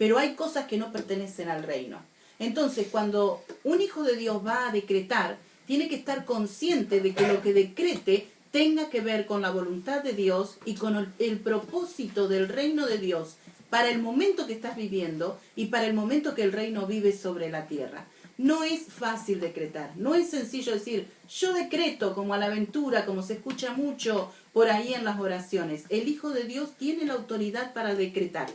pero hay cosas que no pertenecen al reino. Entonces, cuando un hijo de Dios va a decretar, tiene que estar consciente de que lo que decrete tenga que ver con la voluntad de Dios y con el propósito del reino de Dios para el momento que estás viviendo y para el momento que el reino vive sobre la tierra. No es fácil decretar, no es sencillo decir, yo decreto como a la aventura, como se escucha mucho por ahí en las oraciones. El Hijo de Dios tiene la autoridad para decretar,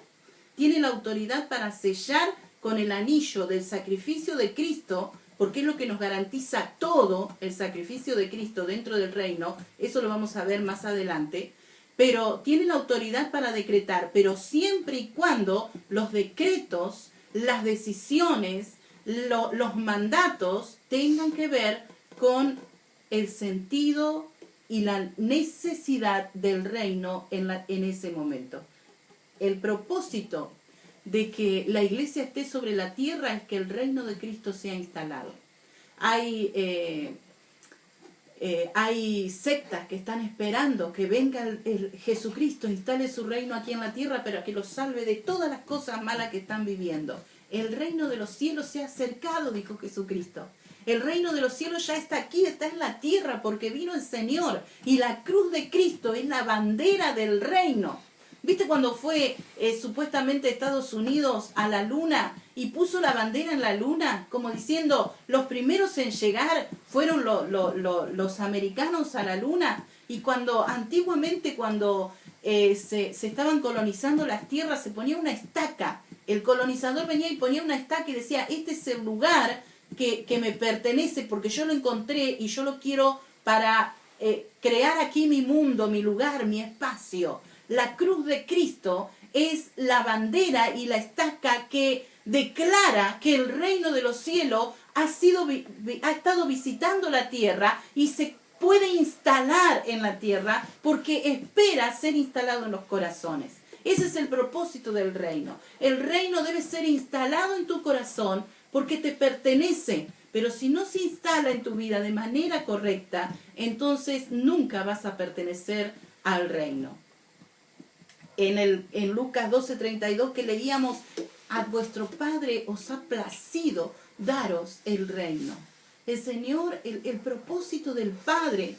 tiene la autoridad para sellar con el anillo del sacrificio de Cristo, porque es lo que nos garantiza todo el sacrificio de Cristo dentro del reino. Eso lo vamos a ver más adelante. Pero tiene la autoridad para decretar, pero siempre y cuando los decretos, las decisiones, los mandatos tengan que ver con el sentido y la necesidad del reino en ese momento. El propósito de que la iglesia esté sobre la tierra es que el reino de Cristo sea instalado. Hay sectas que están esperando que venga el Jesucristo, instale su reino aquí en la tierra, pero que los salve de todas las cosas malas que están viviendo. El reino de los cielos se ha acercado, dijo Jesucristo. El reino de los cielos ya está aquí, está en la tierra, porque vino el Señor. Y la cruz de Cristo es la bandera del reino. ¿Viste cuando fue supuestamente Estados Unidos a la luna y puso la bandera en la luna? Como diciendo, los primeros en llegar fueron los americanos a la luna. Y antiguamente cuando se estaban colonizando las tierras, se ponía una estaca. El colonizador venía y ponía una estaca y decía, este es el lugar que me pertenece porque yo lo encontré y yo lo quiero para crear aquí mi mundo, mi lugar, mi espacio. La cruz de Cristo es la bandera y la estaca que declara que el reino de los cielos ha estado visitando la tierra y se puede instalar en la tierra porque espera ser instalado en los corazones. Ese es el propósito del reino. El reino debe ser instalado en tu corazón porque te pertenece. Pero si no se instala en tu vida de manera correcta, entonces nunca vas a pertenecer al reino. En Lucas 12:32 que leíamos, a vuestro Padre os ha placido daros el reino. El Señor, el propósito del Padre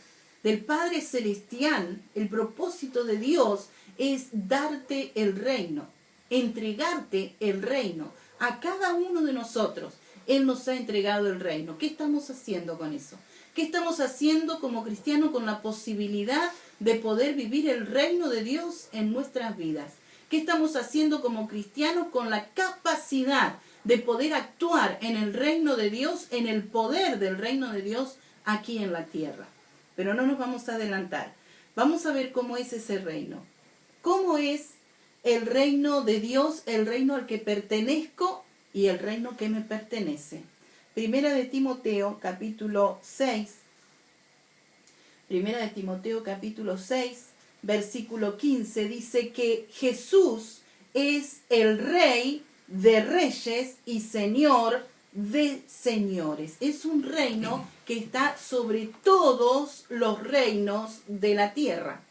Celestial, el propósito de Dios es darte el reino, entregarte el reino. A cada uno de nosotros, Él nos ha entregado el reino. ¿Qué estamos haciendo con eso? ¿Qué estamos haciendo como cristianos con la posibilidad de poder vivir el reino de Dios en nuestras vidas? ¿Qué estamos haciendo como cristianos con la capacidad de poder actuar en el reino de Dios, en el poder del reino de Dios aquí en la tierra? Pero no nos vamos a adelantar. Vamos a ver cómo es ese reino. ¿Cómo es el reino de Dios, el reino al que pertenezco y el reino que me pertenece? Primera de Timoteo, capítulo 6. Primera de Timoteo, capítulo 6, versículo 15, dice que Jesús es el Rey de reyes y Señor de señores. Es un reino que está sobre todos los reinos de la tierra.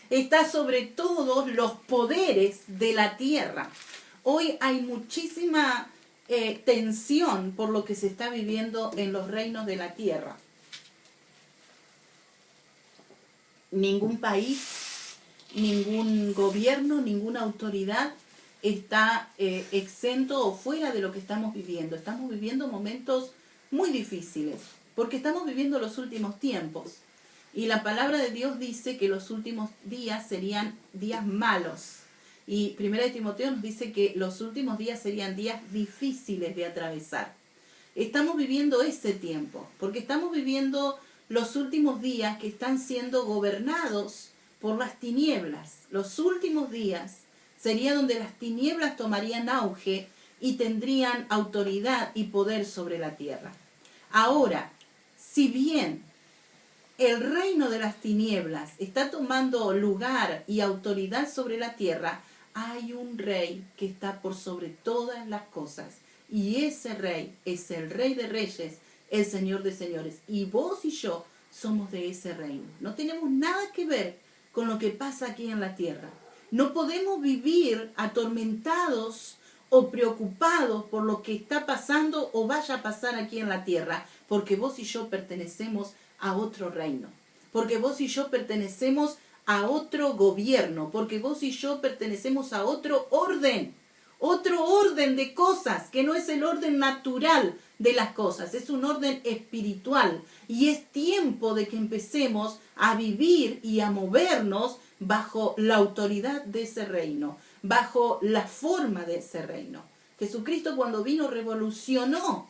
Está sobre todos los poderes de la tierra. Hoy hay muchísima tensión por lo que se está viviendo en los reinos de la tierra. Ningún país, ningún gobierno, ninguna autoridad está exento o fuera de lo que estamos viviendo. Estamos viviendo momentos muy difíciles, porque estamos viviendo los últimos tiempos. Y la palabra de Dios dice que los últimos días serían días malos. Y Primera de Timoteo nos dice que los últimos días serían días difíciles de atravesar. Estamos viviendo ese tiempo, porque estamos viviendo los últimos días que están siendo gobernados por las tinieblas. Los últimos días sería donde las tinieblas tomarían auge y tendrían autoridad y poder sobre la tierra. Ahora, si bien el reino de las tinieblas está tomando lugar y autoridad sobre la tierra, hay un rey que está por sobre todas las cosas. Y ese rey es el Rey de reyes, el Señor de señores. Y vos y yo somos de ese reino. No tenemos nada que ver con lo que pasa aquí en la tierra. No podemos vivir atormentados o preocupados por lo que está pasando o vaya a pasar aquí en la tierra, porque vos y yo pertenecemos a otro reino, porque vos y yo pertenecemos a otro gobierno, porque vos y yo pertenecemos a otro orden de cosas, que no es el orden natural de las cosas, es un orden espiritual, y es tiempo de que empecemos a vivir y a movernos bajo la autoridad de ese reino, bajo la forma de ese reino. Jesucristo, cuando vino, revolucionó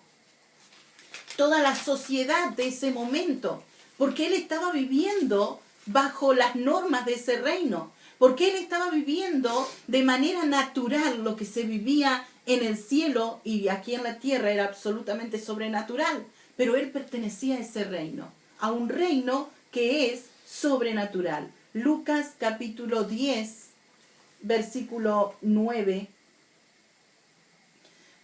toda la sociedad de ese momento, porque Él estaba viviendo bajo las normas de ese reino, porque Él estaba viviendo de manera natural lo que se vivía en el cielo y aquí en la tierra era absolutamente sobrenatural, pero Él pertenecía a ese reino, a un reino que es sobrenatural. Lucas capítulo 10, versículo 9,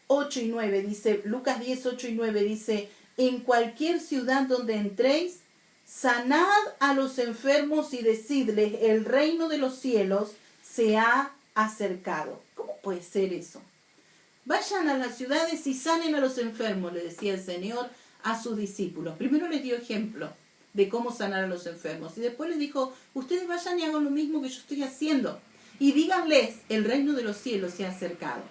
8 y 9 dice, Lucas 10, 8 y 9 dice, en cualquier ciudad donde entréis, sanad a los enfermos y decidles, el reino de los cielos se ha acercado. ¿Cómo puede ser eso? Vayan a las ciudades y sanen a los enfermos, le decía el Señor a sus discípulos. Primero les dio ejemplo de cómo sanar a los enfermos. Y después les dijo, ustedes vayan y hagan lo mismo que yo estoy haciendo. Y díganles, el reino de los cielos se ha acercado.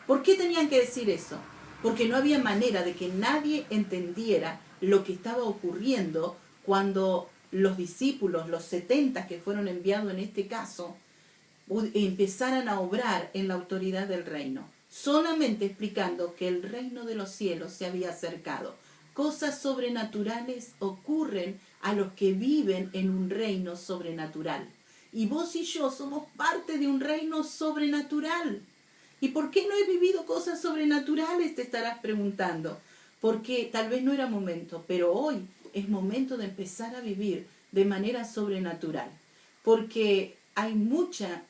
¿Por qué tenían que decir eso? Porque no había manera de que nadie entendiera lo que estaba ocurriendo cuando los discípulos, los 70 que fueron enviados en este caso, empezaran a obrar en la autoridad del reino. Solamente explicando que el reino de los cielos se había acercado. Cosas sobrenaturales ocurren a los que viven en un reino sobrenatural. Y vos y yo somos parte de un reino sobrenatural. ¿Y por qué no he vivido cosas sobrenaturales? Te estarás preguntando. Porque tal vez no era momento, pero hoy es momento de empezar a vivir de manera sobrenatural. Porque hay mucha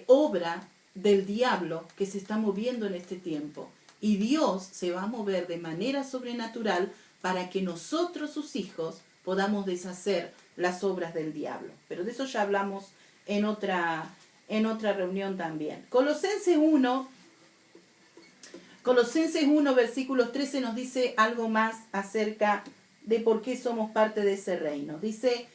obra del diablo que se está moviendo en este tiempo. Y Dios se va a mover de manera sobrenatural para que nosotros, sus hijos, podamos deshacer las obras del diablo. Pero de eso ya hablamos en otra reunión también. Colosenses 1, versículos 13 nos dice algo más acerca de por qué somos parte de ese reino. Dice,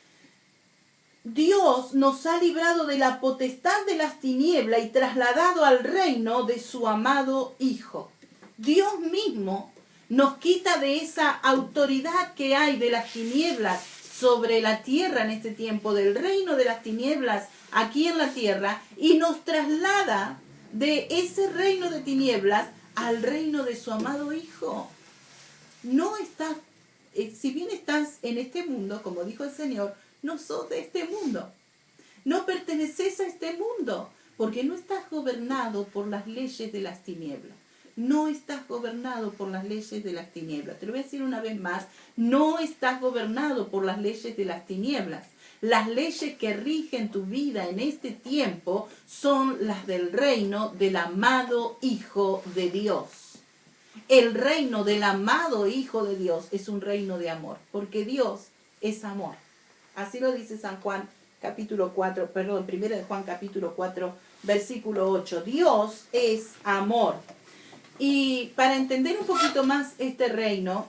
Dios nos ha librado de la potestad de las tinieblas y trasladado al reino de su amado Hijo. Dios mismo nos quita de esa autoridad que hay de las tinieblas sobre la tierra en este tiempo, del reino de las tinieblas aquí en la tierra, y nos traslada de ese reino de tinieblas al reino de su amado Hijo. No estás, si bien estás en este mundo, como dijo el Señor, no sos de este mundo. No perteneces a este mundo, porque no estás gobernado por las leyes de las tinieblas. No estás gobernado por las leyes de las tinieblas. Te lo voy a decir una vez más, no estás gobernado por las leyes de las tinieblas. Las leyes que rigen tu vida en este tiempo son las del reino del amado Hijo de Dios. El reino del amado Hijo de Dios es un reino de amor, porque Dios es amor. Así lo dice San Juan capítulo 4, perdón, 1 de Juan capítulo 4, versículo 8. Dios es amor. Y para entender un poquito más este reino,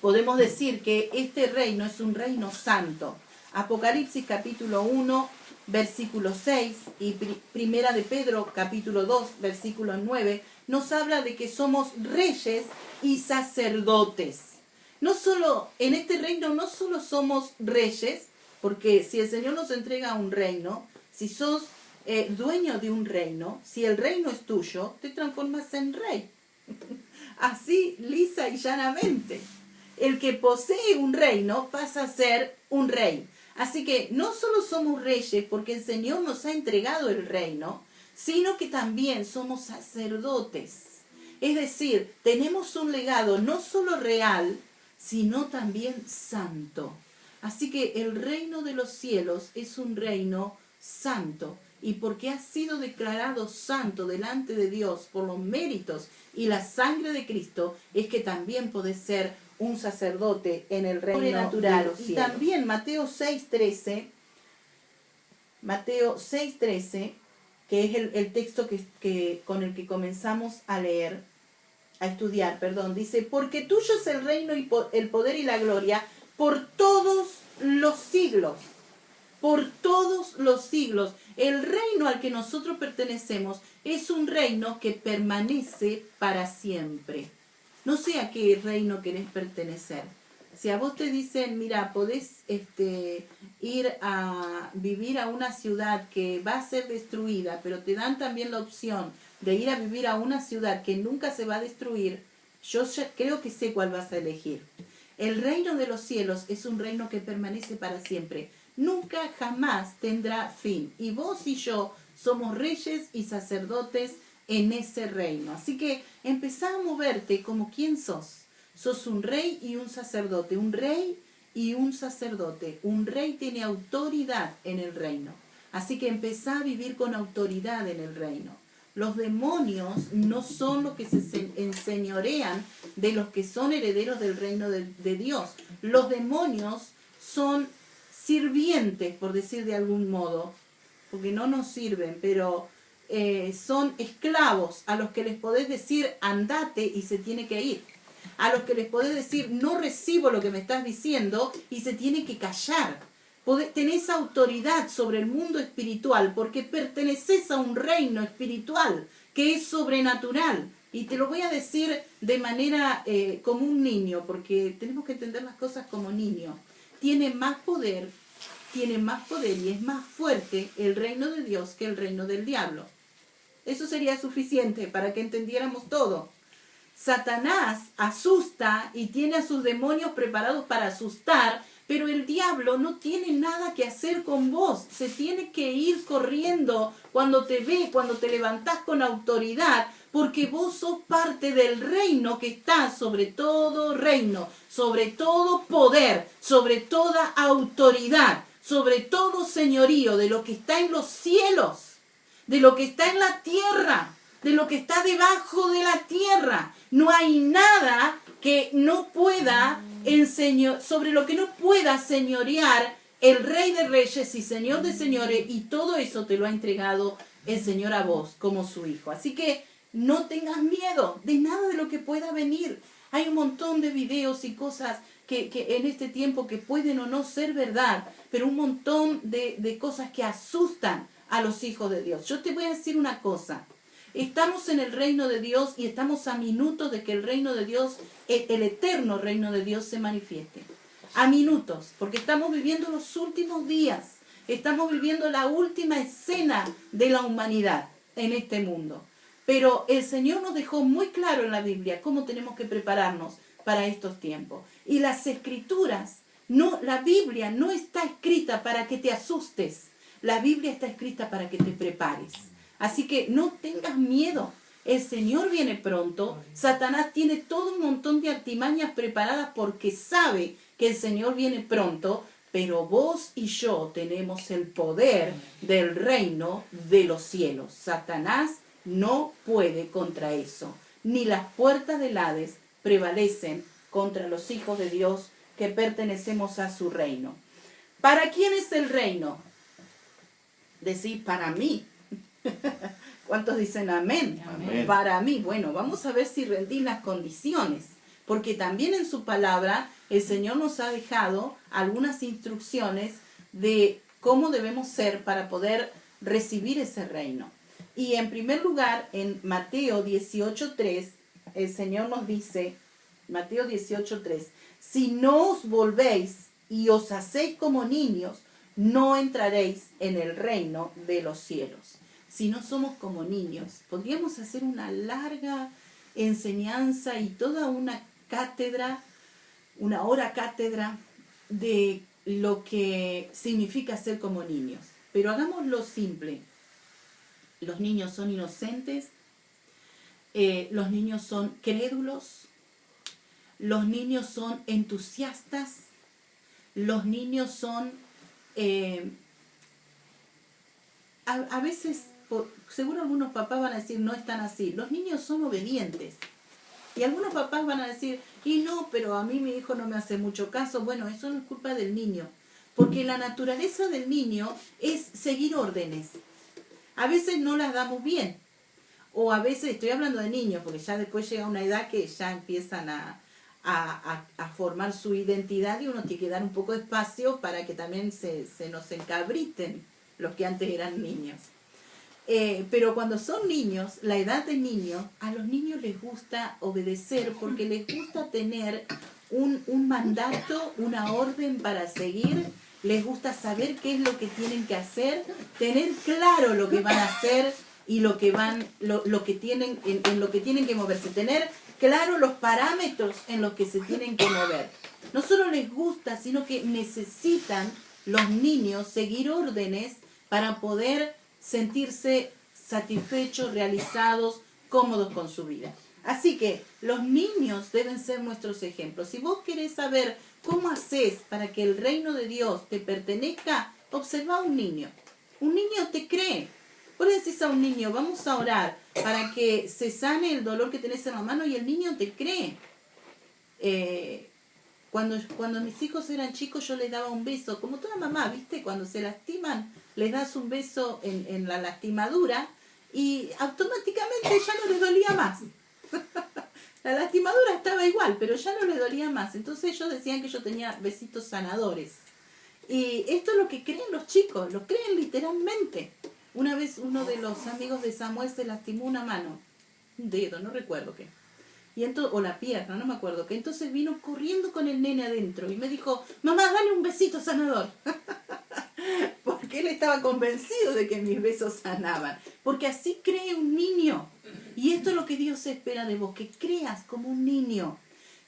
podemos decir que este reino es un reino santo. Apocalipsis capítulo 1, versículo 6 y Primera de Pedro capítulo 2, versículo 9, nos habla de que somos reyes y sacerdotes. No solo, en este reino no solo somos reyes, porque si el Señor nos entrega un reino, si sos dueño de un reino, si el reino es tuyo, te transformas en rey. Así, lisa y llanamente. El que posee un reino pasa a ser un rey. Así que no solo somos reyes porque el Señor nos ha entregado el reino, sino que también somos sacerdotes. Es decir, tenemos un legado no solo real, sino también santo. Así que el reino de los cielos es un reino santo. Y porque ha sido declarado santo delante de Dios por los méritos y la sangre de Cristo, es que también podés ser un sacerdote en el reino natural. Y también Mateo 6:13 que es el texto con el que comenzamos a leer, a estudiar, perdón. Dice, porque tuyo es el reino y el poder y la gloria por todos los siglos. Por todos los siglos. El reino al que nosotros pertenecemos es un reino que permanece para siempre. No sé a qué reino querés pertenecer. Si a vos te dicen, mira, podés ir a vivir a una ciudad que va a ser destruida, pero te dan también la opción de ir a vivir a una ciudad que nunca se va a destruir, yo creo que sé cuál vas a elegir. El reino de los cielos es un reino que permanece para siempre. Nunca jamás tendrá fin. Y vos y yo somos reyes y sacerdotes en ese reino. Así que empezá a moverte como quién sos. Sos un rey y un sacerdote. Un rey y un sacerdote. Un rey tiene autoridad en el reino. Así que empezá a vivir con autoridad en el reino. Los demonios no son los que se enseñorean de los que son herederos del reino de Dios. Los demonios son sirvientes, por decir de algún modo, porque no nos sirven, pero son esclavos a los que les podés decir andate y se tiene que ir. A los que les podés decir no recibo lo que me estás diciendo y se tiene que callar. Tenés autoridad sobre el mundo espiritual porque perteneces a un reino espiritual que es sobrenatural. Y te lo voy a decir de manera como un niño, porque tenemos que entender las cosas como niño. Tiene más poder y es más fuerte el reino de Dios que el reino del diablo. Eso sería suficiente para que entendiéramos todo. Satanás asusta y tiene a sus demonios preparados para asustar, pero el diablo no tiene nada que hacer con vos. Se tiene que ir corriendo cuando te ve, cuando te levantás con autoridad, porque vos sos parte del reino que está sobre todo reino, sobre todo poder, sobre toda autoridad, sobre todo señorío, de lo que está en los cielos, de lo que está en la tierra, de lo que está debajo de la tierra. No hay nada que no pueda sobre lo que no pueda señorear el Rey de Reyes y Señor de Señores, y todo eso te lo ha entregado el Señor a vos como su hijo. Así que no tengas miedo de nada de lo que pueda venir. Hay un montón de videos y cosas que en este tiempo que pueden o no ser verdad, pero un montón de cosas que asustan a los hijos de Dios. Yo te voy a decir una cosa. Estamos en el reino de Dios y estamos a minutos de que el reino de Dios, el eterno reino de Dios se manifieste. A minutos, porque estamos viviendo los últimos días. Estamos viviendo la última escena de la humanidad en este mundo. Pero el Señor nos dejó muy claro en la Biblia cómo tenemos que prepararnos para estos tiempos. Y las Escrituras, la Biblia no está escrita para que te asustes. La Biblia está escrita para que te prepares. Así que no tengas miedo. El Señor viene pronto. Satanás tiene todo un montón de artimañas preparadas porque sabe que el Señor viene pronto. Pero vos y yo tenemos el poder del reino de los cielos. Satanás no puede contra eso. Ni las puertas del Hades prevalecen contra los hijos de Dios que pertenecemos a su reino. ¿Para quién es el reino? Decir, para mí. ¿Cuántos dicen amén? Amén? Para mí. Bueno, vamos a ver si rendí las condiciones, porque también en su palabra el Señor nos ha dejado algunas instrucciones de cómo debemos ser para poder recibir ese reino. Y en primer lugar, en Mateo 18:3, el Señor nos dice, Mateo 18:3, si no os volvéis y os hacéis como niños, no entraréis en el reino de los cielos. Si no somos como niños, podríamos hacer una larga enseñanza y toda una cátedra, una hora cátedra de lo que significa ser como niños. Pero hagámoslo simple. Los niños son inocentes, los niños son crédulos, los niños son entusiastas, los niños son... a veces, seguro algunos papás van a decir, no están así. Los niños son obedientes. Y algunos papás van a decir, y no, pero a mí mi hijo no me hace mucho caso. Bueno, eso no es culpa del niño. Porque la naturaleza del niño es seguir órdenes. A veces no las damos bien. O a veces, estoy hablando de niños, porque ya después llega una edad que ya empiezan a formar su identidad y uno tiene que dar un poco de espacio para que también se nos encabriten los que antes eran niños. Pero cuando son niños, la edad de niños, a los niños les gusta obedecer porque les gusta tener un mandato, una orden para seguir, les gusta saber qué es lo que tienen que hacer, tener claro lo que van a hacer y lo que tienen, en lo que tienen que moverse, tener claro los parámetros en los que se tienen que mover. No solo les gusta, sino que necesitan los niños seguir órdenes para poder sentirse satisfechos, realizados, cómodos con su vida. Así que los niños deben ser nuestros ejemplos. Si vos querés saber cómo haces para que el reino de Dios te pertenezca, observa a un niño. Un niño te cree. Vos le decís a un niño, vamos a orar para que se sane el dolor que tenés en la mano y el niño te cree. Cuando mis hijos eran chicos yo les daba un beso, como toda mamá, ¿viste? Cuando se lastiman, les das un beso en la lastimadura y automáticamente ya no les dolía más. La lastimadura estaba igual, pero ya no les dolía más. Entonces ellos decían que yo tenía besitos sanadores. Y esto es lo que creen los chicos, lo creen literalmente. Una vez uno de los amigos de Samuel se lastimó una mano, un dedo, no recuerdo qué. Y entonces, o la pierna, no me acuerdo qué. Entonces vino corriendo con el nene adentro y me dijo, mamá, dale un besito sanador. Porque él estaba convencido de que mis besos sanaban. Porque así cree un niño. Y esto es lo que Dios espera de vos, que creas como un niño,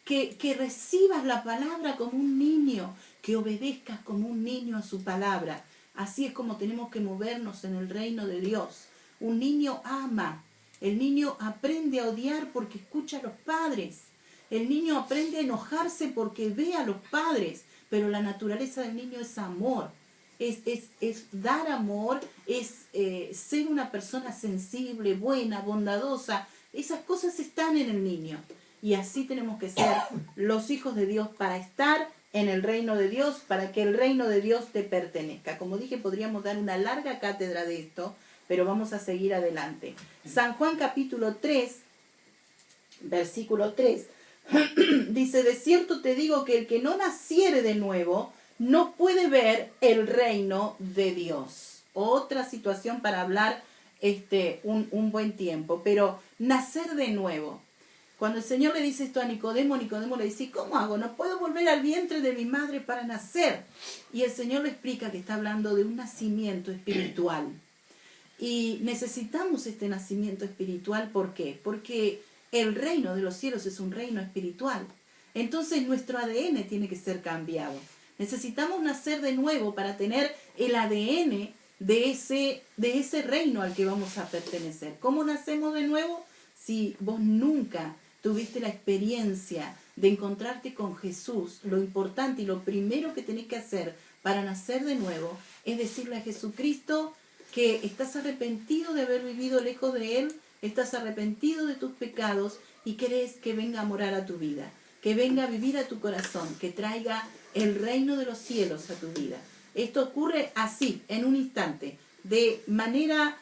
que recibas la palabra como un niño, que obedezcas como un niño a su palabra. Así es como tenemos que movernos en el reino de Dios. Un niño ama. El niño aprende a odiar porque escucha a los padres. El niño aprende a enojarse porque ve a los padres. Pero la naturaleza del niño es amor. Es dar amor, es ser una persona sensible, buena, bondadosa. Esas cosas están en el niño. Y así tenemos que ser los hijos de Dios para estar en el reino de Dios, para que el reino de Dios te pertenezca. Como dije, podríamos dar una larga cátedra de esto, pero vamos a seguir adelante. San Juan capítulo 3, versículo 3, dice, de cierto te digo que el que no naciere de nuevo no puede ver el reino de Dios. Otra situación para hablar un buen tiempo, pero nacer de nuevo. Cuando el Señor le dice esto a Nicodemo, Nicodemo le dice, ¿cómo hago? No puedo volver al vientre de mi madre para nacer. Y el Señor le explica que está hablando de un nacimiento espiritual. Y necesitamos este nacimiento espiritual, ¿por qué? Porque el reino de los cielos es un reino espiritual. Entonces nuestro ADN tiene que ser cambiado. Necesitamos nacer de nuevo para tener el ADN de ese reino al que vamos a pertenecer. ¿Cómo nacemos de nuevo? Si vos nunca tuviste la experiencia de encontrarte con Jesús, lo importante y lo primero que tenés que hacer para nacer de nuevo es decirle a Jesucristo que estás arrepentido de haber vivido lejos de Él, estás arrepentido de tus pecados y querés que venga a morar a tu vida, que venga a vivir a tu corazón, que traiga el reino de los cielos a tu vida. Esto ocurre así, en un instante, de manera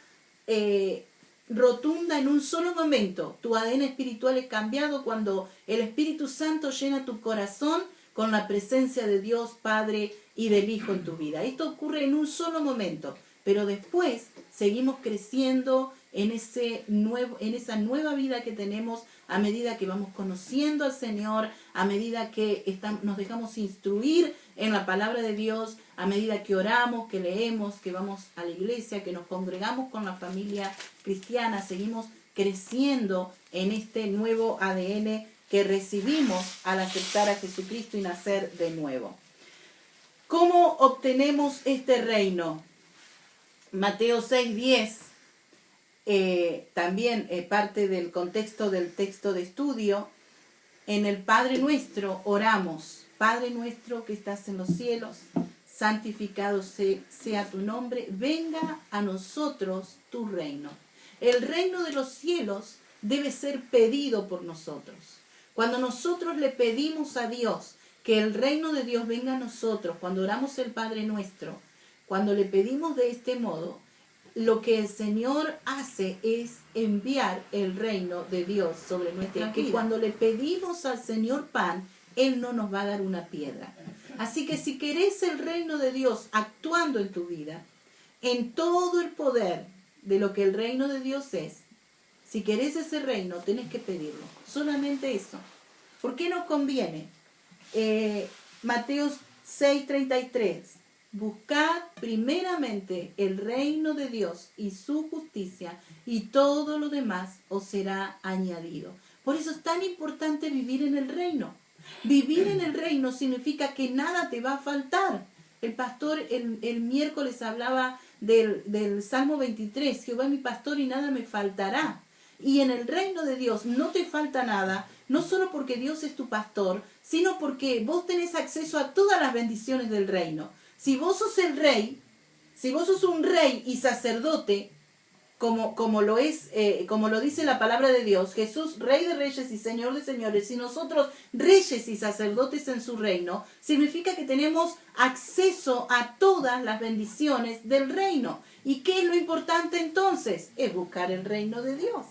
rotunda, en un solo momento. Tu ADN espiritual es cambiado cuando el Espíritu Santo llena tu corazón con la presencia de Dios Padre y del Hijo en tu vida. Esto ocurre en un solo momento, pero después seguimos creciendo en esa nueva vida que tenemos a medida que vamos conociendo al Señor, a medida que nos dejamos instruir en la palabra de Dios, a medida que oramos, que leemos, que vamos a la iglesia, que nos congregamos con la familia cristiana, seguimos creciendo en este nuevo ADN que recibimos al aceptar a Jesucristo y nacer de nuevo. ¿Cómo obtenemos este reino? Mateo 6:10, también parte del contexto del texto de estudio. En el Padre Nuestro oramos, Padre nuestro que estás en los cielos, santificado sea tu nombre, venga a nosotros tu reino. El reino de los cielos debe ser pedido por nosotros. Cuando nosotros le pedimos a Dios que el reino de Dios venga a nosotros, cuando oramos el Padre Nuestro, cuando le pedimos de este modo, lo que el Señor hace es enviar el reino de Dios sobre nuestra vida. Que cuando le pedimos al Señor pan, Él no nos va a dar una piedra. Así que si querés el reino de Dios actuando en tu vida, en todo el poder de lo que el reino de Dios es, si querés ese reino, tenés que pedirlo. Solamente eso. ¿Por qué nos conviene? Mateo 6:33. Buscad primeramente el reino de Dios y su justicia, y todo lo demás os será añadido. Por eso es tan importante vivir en el reino. Vivir en el reino significa que nada te va a faltar. El pastor el miércoles hablaba del Salmo 23, Jehová es mi pastor y nada me faltará. Y en el reino de Dios no te falta nada, no solo porque Dios es tu pastor, sino porque vos tenés acceso a todas las bendiciones del reino. Si vos sos el rey, si vos sos un rey y sacerdote, como lo dice la palabra de Dios, Jesús, rey de reyes y señor de señores, y nosotros reyes y sacerdotes en su reino, significa que tenemos acceso a todas las bendiciones del reino. ¿Y qué es lo importante entonces? Es buscar el reino de Dios.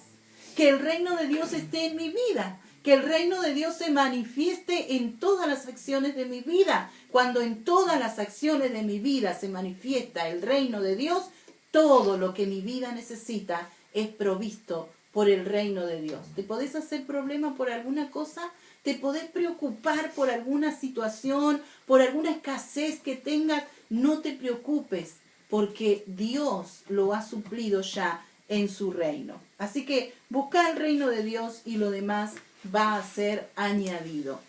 Que el reino de Dios esté en mi vida. Que el reino de Dios se manifieste en todas las acciones de mi vida. Cuando en todas las acciones de mi vida se manifiesta el reino de Dios, todo lo que mi vida necesita es provisto por el reino de Dios. ¿Te podés hacer problema por alguna cosa? ¿Te podés preocupar por alguna situación, por alguna escasez que tengas? No te preocupes, porque Dios lo ha suplido ya en su reino. Así que busca el reino de Dios y lo demás va a ser añadido.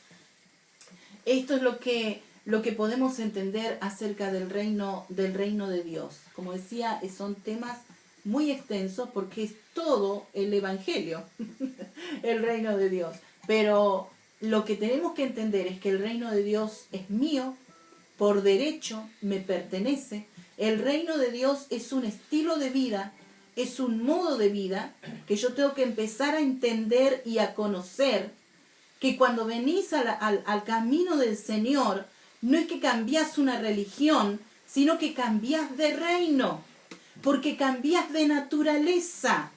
Esto es lo que podemos entender acerca del reino de Dios. Como decía, son temas muy extensos porque es todo el evangelio, el reino de Dios. Pero lo que tenemos que entender es que el reino de Dios es mío, por derecho me pertenece. El reino de Dios es un estilo de vida, es un modo de vida que yo tengo que empezar a entender y a conocer, que cuando venís al camino del Señor, no es que cambiás una religión, sino que cambiás de reino, porque cambiás de naturaleza.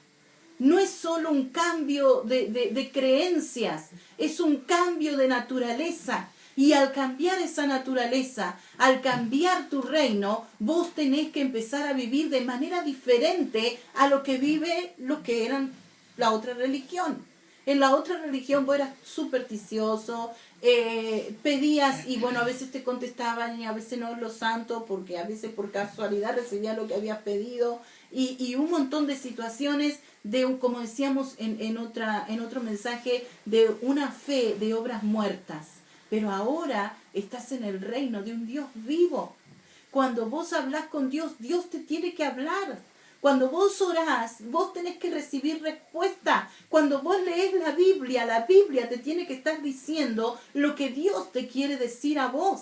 No es solo un cambio de creencias, es un cambio de naturaleza. Y al cambiar esa naturaleza, al cambiar tu reino, vos tenés que empezar a vivir de manera diferente a lo que vive los que eran la otra religión. En la otra religión vos eras supersticioso, pedías y bueno, a veces te contestaban y a veces no los santos, porque a veces por casualidad recibías lo que habías pedido y un montón de situaciones como decíamos en otro mensaje, de una fe de obras muertas. Pero ahora estás en el reino de un Dios vivo. Cuando vos hablás con Dios, Dios te tiene que hablar. Cuando vos orás, vos tenés que recibir respuesta. Cuando vos lees la Biblia te tiene que estar diciendo lo que Dios te quiere decir a vos.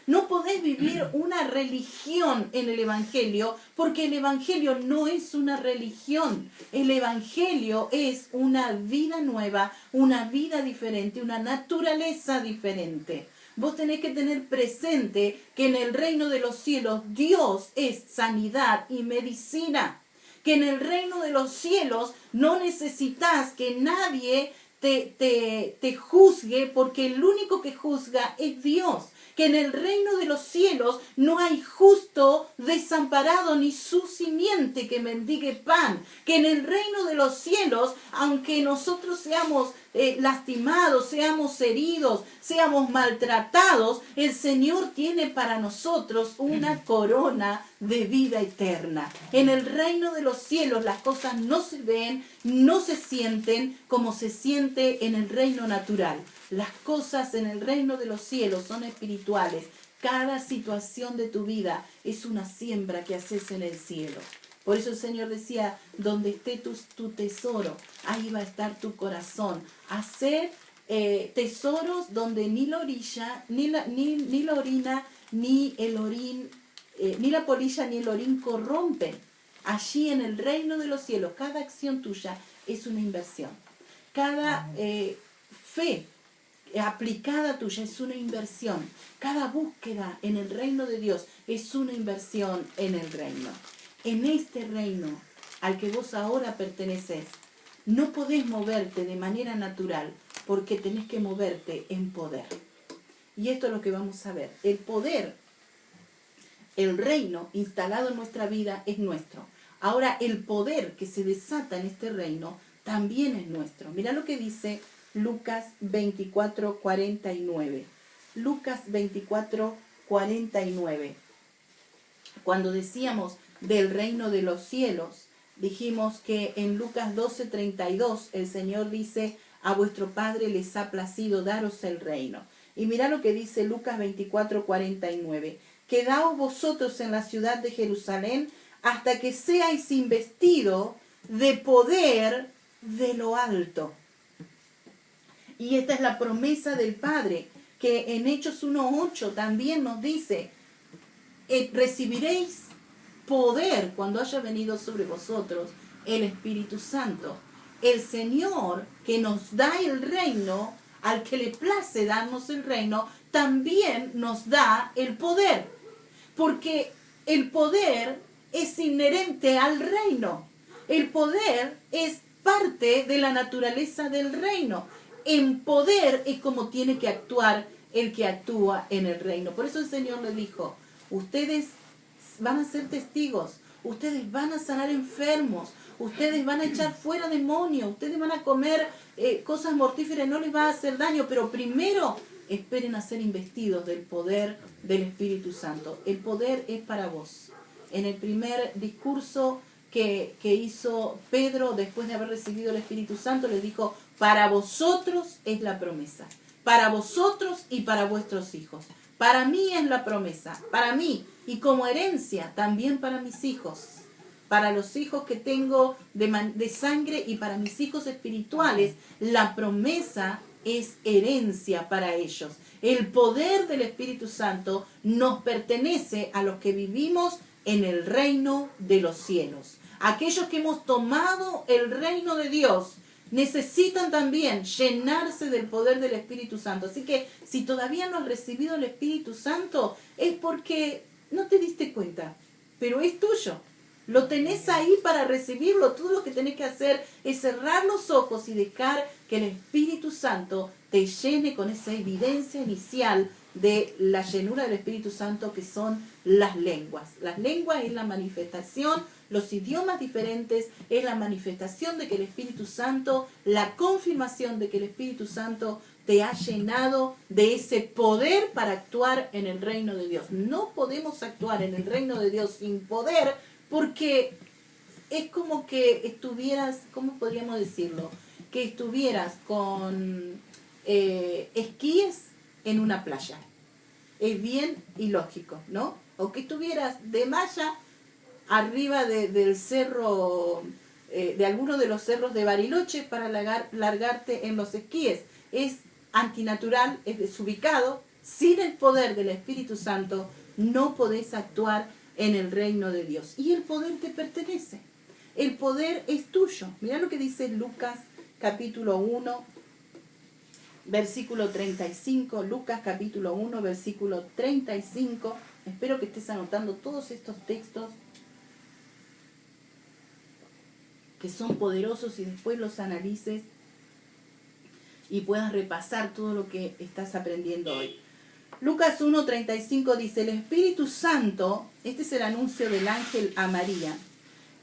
No podés vivir una religión en el Evangelio, porque el Evangelio no es una religión. El Evangelio es una vida nueva, una vida diferente, una naturaleza diferente. Vos tenés que tener presente que en el reino de los cielos Dios es sanidad y medicina. Que en el reino de los cielos no necesitas que nadie te juzgue, porque el único que juzga es Dios. Que en el reino de los cielos no hay justo desamparado ni su simiente que mendigue pan. Que en el reino de los cielos, aunque nosotros seamos lastimados, seamos heridos, seamos maltratados, el Señor tiene para nosotros una corona de vida eterna. En el reino de los cielos las cosas no se ven, no se sienten como se siente en el reino natural. Las cosas en el reino de los cielos son espirituales. Cada situación de tu vida es una siembra que haces en el cielo. Por eso el Señor decía, donde esté tu tesoro, ahí va a estar tu corazón. Hacer tesoros donde ni la orilla, ni la orina, ni el orín, ni la polilla ni el orín corrompen. Allí en el reino de los cielos, cada acción tuya es una inversión. Cada fe aplicada tuya es una inversión. Cada búsqueda en el reino de Dios es una inversión en el reino. en este reino al que vos ahora perteneces, no podés moverte de manera natural porque tenés que moverte en poder. Y esto es lo que vamos a ver. El poder, el reino instalado en nuestra vida es nuestro. Ahora el poder que se desata en este reino también es nuestro. Mirá lo que dice Lucas 24:49. Lucas 24:49. Cuando decíamos del reino de los cielos, dijimos que en Lucas 12:32 el Señor dice: a vuestro Padre les ha placido daros el reino. Y mirá lo que dice Lucas 24:49. Quedaos vosotros en la ciudad de Jerusalén hasta que seáis investidos de poder de lo alto. Y esta es la promesa del Padre, que en Hechos 1:8 también nos dice: recibiréis poder cuando haya venido sobre vosotros el Espíritu Santo. El Señor que nos da el reino, al que le place darnos el reino, también nos da el poder. Porque el poder es inherente al reino. El poder es parte de la naturaleza del reino. En poder es como tiene que actuar el que actúa en el reino. Por eso el Señor le dijo: ustedes van a ser testigos, ustedes van a sanar enfermos, ustedes van a echar fuera demonios, ustedes van a comer cosas mortíferas, no les va a hacer daño, pero primero esperen a ser investidos del poder del Espíritu Santo. El poder es para vos. En el primer discurso que hizo Pedro después de haber recibido el Espíritu Santo, les dijo: para vosotros es la promesa, para vosotros y para vuestros hijos. Para mí es la promesa, para mí, y como herencia también para mis hijos, para los hijos que tengo de sangre y para mis hijos espirituales. La promesa es herencia para ellos. El poder del Espíritu Santo nos pertenece a los que vivimos en el reino de los cielos. Aquellos que hemos tomado el reino de Dios necesitan también llenarse del poder del Espíritu Santo. Así que si todavía no has recibido el Espíritu Santo, es porque no te diste cuenta, pero es tuyo. Lo tenés ahí para recibirlo. Todo lo que tenés que hacer es cerrar los ojos y dejar que el Espíritu Santo te llene con esa evidencia inicial de la llenura del Espíritu Santo, que son las lenguas. Las lenguas es la manifestación, los idiomas diferentes es la manifestación de que el Espíritu Santo, la confirmación de que el Espíritu Santo te ha llenado de ese poder para actuar en el reino de Dios. No podemos actuar en el reino de Dios sin poder, porque es como que estuvieras, ¿cómo podríamos decirlo? Que estuvieras con esquíes en una playa. Es bien ilógico, ¿no? O que estuvieras de malla arriba del cerro, de alguno de los cerros de Bariloche para largarte en los esquíes. Es antinatural, es desubicado. Sin el poder del Espíritu Santo no podés actuar en el reino de Dios. Y el poder te pertenece. El poder es tuyo. Mirá lo que dice Lucas capítulo 1, versículo 35. Lucas capítulo 1, versículo 35. Espero que estés anotando todos estos textos que son poderosos y después los analices y puedas repasar todo lo que estás aprendiendo hoy. Lucas 1:35 dice: el Espíritu Santo, este es el anuncio del ángel a María,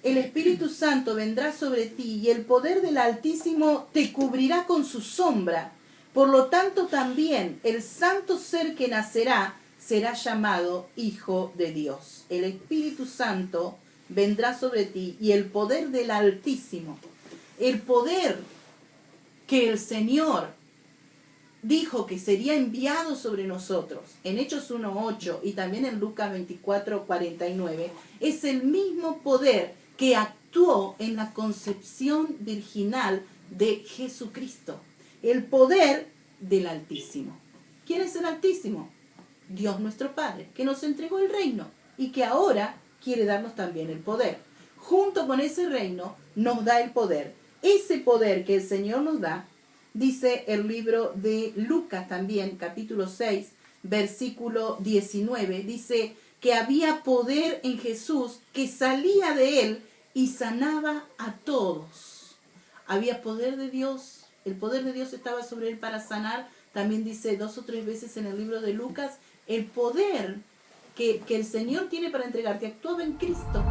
el Espíritu Santo vendrá sobre ti y el poder del Altísimo te cubrirá con su sombra. Por lo tanto también el santo ser que nacerá será llamado Hijo de Dios. El Espíritu Santo vendrá sobre ti y el poder del Altísimo, el poder que el Señor dijo que sería enviado sobre nosotros en Hechos 1:8 y también en Lucas 24:49, es el mismo poder que actuó en la concepción virginal de Jesucristo. El poder del Altísimo. ¿Quién es el Altísimo? Dios nuestro Padre, que nos entregó el reino y que ahora quiere darnos también el poder. Junto con ese reino nos da el poder. Ese poder que el Señor nos da, dice el libro de Lucas también, capítulo 6, versículo 19, dice que había poder en Jesús que salía de él y sanaba a todos. Había poder de Dios, el poder de Dios estaba sobre él para sanar. También dice 2 o 3 veces en el libro de Lucas, el poder que el Señor tiene para entregarte actuaba en Cristo.